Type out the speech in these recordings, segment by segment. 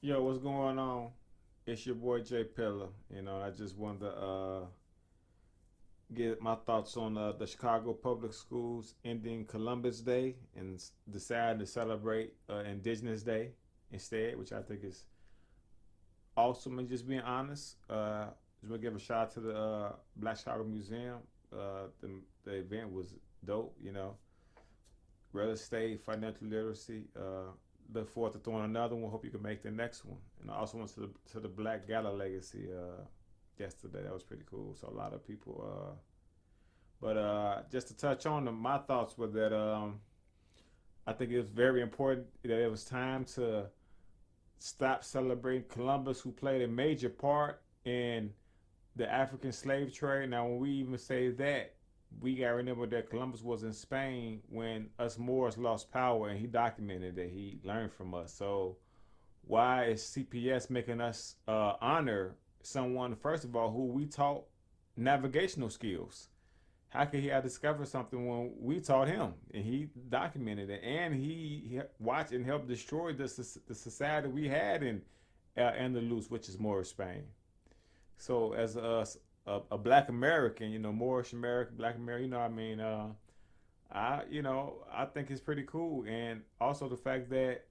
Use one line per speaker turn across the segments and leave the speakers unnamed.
Yo, what's going on? It's your boy Jay Pillar. I just wanted to get my thoughts on the Chicago Public Schools ending Columbus Day and deciding to celebrate Indigenous Day instead, which I think is awesome. And just being honest, just want to give a shout out to the Black Chicago Museum. The event was dope. Real estate, financial literacy. Look forward to throwing another one. Hope you can make the next one. And I also went to the Black Gala Legacy yesterday. That was pretty cool. So a lot of people. But just to touch on them, my thoughts were that I think it was very important that it was time to stop celebrating Columbus, who played a major part in the African slave trade. Now, when we even say that, we got to remember that Columbus was in Spain when us Moors lost power, and he documented that he learned from us. So, why is CPS making us honor someone, first of all, who we taught navigational skills? How could he have discovered something when we taught him and he documented it, and he watched and helped destroy the society we had in Andalus, which is Moorish Spain? So as a black American, Moorish American, black American, I think it's pretty cool, and also the fact that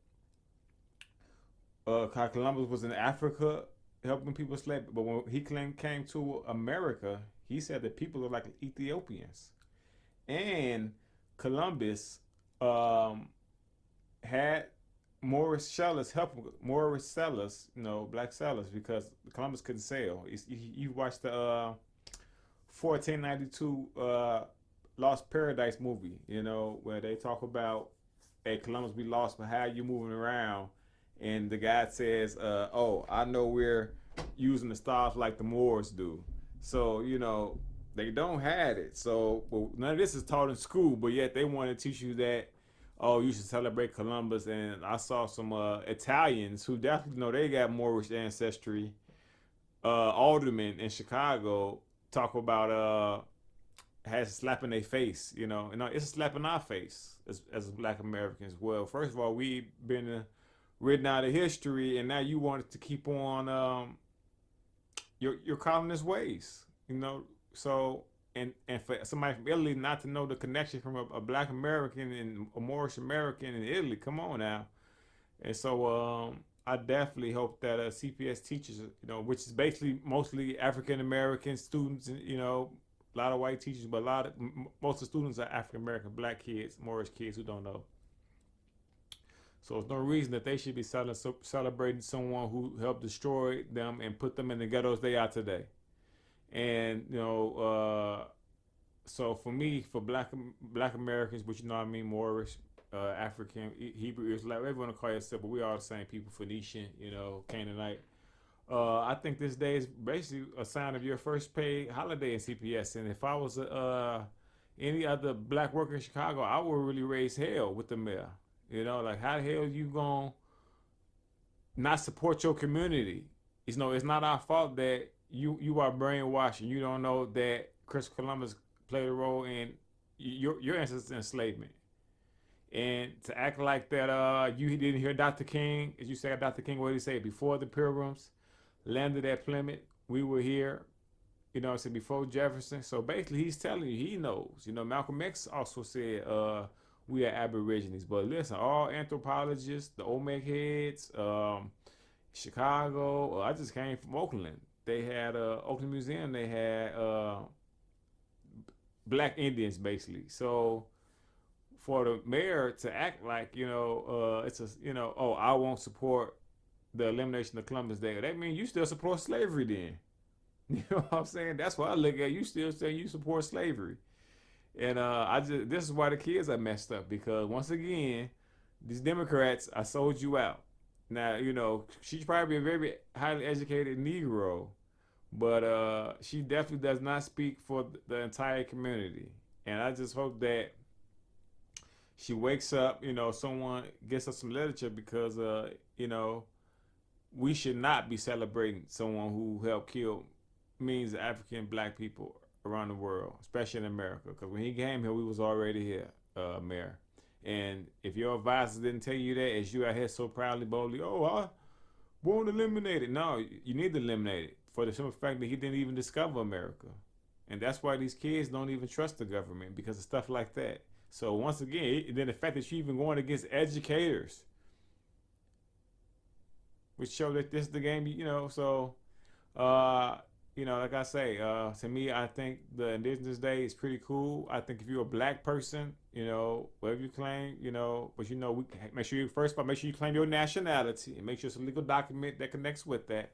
Columbus was in Africa helping people slave, but when he came to America, he said that people are like Ethiopians, and Columbus had Moorish sellers help Moorish sellers, black sellers, because Columbus couldn't sail. You watched the 1492 Lost Paradise movie, where they talk about, hey, Columbus, we lost, but how you moving around? And the guy says, oh, I know we're using the stars like the Moors do. So, they don't have it. So, well, none of this is taught in school, but yet they want to teach you that, oh, you should celebrate Columbus. And I saw some Italians who definitely know they got Moorish ancestry, aldermen in Chicago, talk about has a slap in their face, and it's a slap in our face as Black Americans. Well, first of all, we've been written out of history, and now you want to keep on your colonist ways, So and for somebody from Italy not to know the connection from a Black American and a Moorish American in Italy, come on now. And so I definitely hope that CPS teachers, which is basically mostly African American students, and a lot of white teachers, but most of the students are African American, Black kids, Moorish kids who don't know. So there's no reason that they should be celebrating someone who helped destroy them and put them in the ghettos they are today. And so for me, for Black Americans, which Moorish, African, Hebrew, Israelite, whatever you want to call yourself, but we are the same people, Phoenician, Canaanite. I think this day is basically a sign of your first paid holiday in CPS. And if I was any other black worker in Chicago, I would really raise hell with the mayor. Like, how the hell you gonna not support your community? It's not our fault that you are brainwashed and you don't know that Christopher Columbus played a role in your ancestors' enslavement. And to act like that you didn't hear Dr. King, as you said, Dr. King, what did he say? Before the Pilgrims landed at Plymouth, we were here. I said before Jefferson. So basically, he's telling you he knows. Malcolm X also said we are Aborigines. But listen, all anthropologists, the Olmec heads, Chicago. I just came from Oakland. They had Oakland Museum. They had Black Indians basically. So for the mayor to act like it's a oh, I won't support the elimination of Columbus Day, that means you still support slavery then. You know what I'm saying? That's why I look at you still saying you support slavery. And this is why the kids are messed up, because once again, these Democrats, I sold you out. Now, she's probably a very highly educated Negro, but she definitely does not speak for the entire community. And I just hope that she wakes up, someone gets us some literature, because, we should not be celebrating someone who helped kill millions of African Black people around the world, especially in America. Because when he came here, we was already here, Mayor. And if your advisors didn't tell you that, as you out here so proudly, boldly, oh, won't eliminate it. No, you need to eliminate it for the simple fact that he didn't even discover America. And that's why these kids don't even trust the government because of stuff like that. So once again, then the fact that you even going against educators, which show that this is the game, So, uh, like I say, to me, I think the Indigenous Day is pretty cool. I think if you're a black person, whatever you claim, but we make sure you first of all make sure you claim your nationality and make sure it's a legal document that connects with that.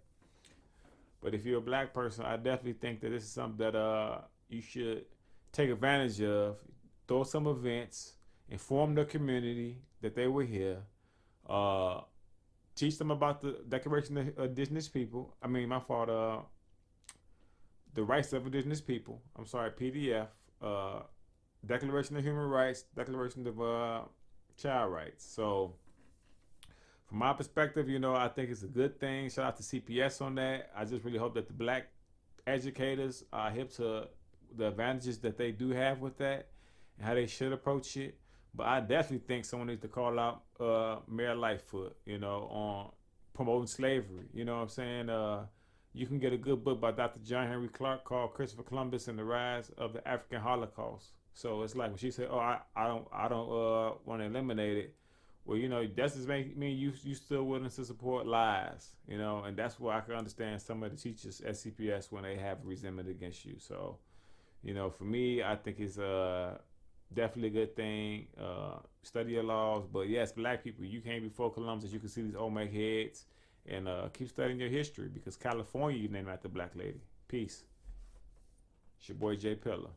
But if you're a black person, I definitely think that this is something that you should take advantage of. Throw some events, inform the community that they were here, teach them about the Declaration of Indigenous People. I mean, my fault. The rights of Indigenous People. I'm sorry, PDF. Declaration of Human Rights, Declaration of Child Rights. So, from my perspective, I think it's a good thing. Shout out to CPS on that. I just really hope that the black educators are hip to the advantages that they do have with that and how they should approach it. But I definitely think someone needs to call out Mayor Lightfoot, on promoting slavery. You know what I'm saying? You can get a good book by Dr. John Henry Clark called Christopher Columbus and the Rise of the African Holocaust. So it's like when she said, "Oh, I don't want to eliminate it." Well, that's just mean you still willing to support lies, and that's why I can understand some of the teachers at CPS when they have resentment against you. So, for me, I think it's definitely a good thing. Study your laws, but yes, black people, you came before Columbus. You can see these Olmec heads, and keep studying your history because California, you named after black lady. Peace. It's your boy Jay Pillar.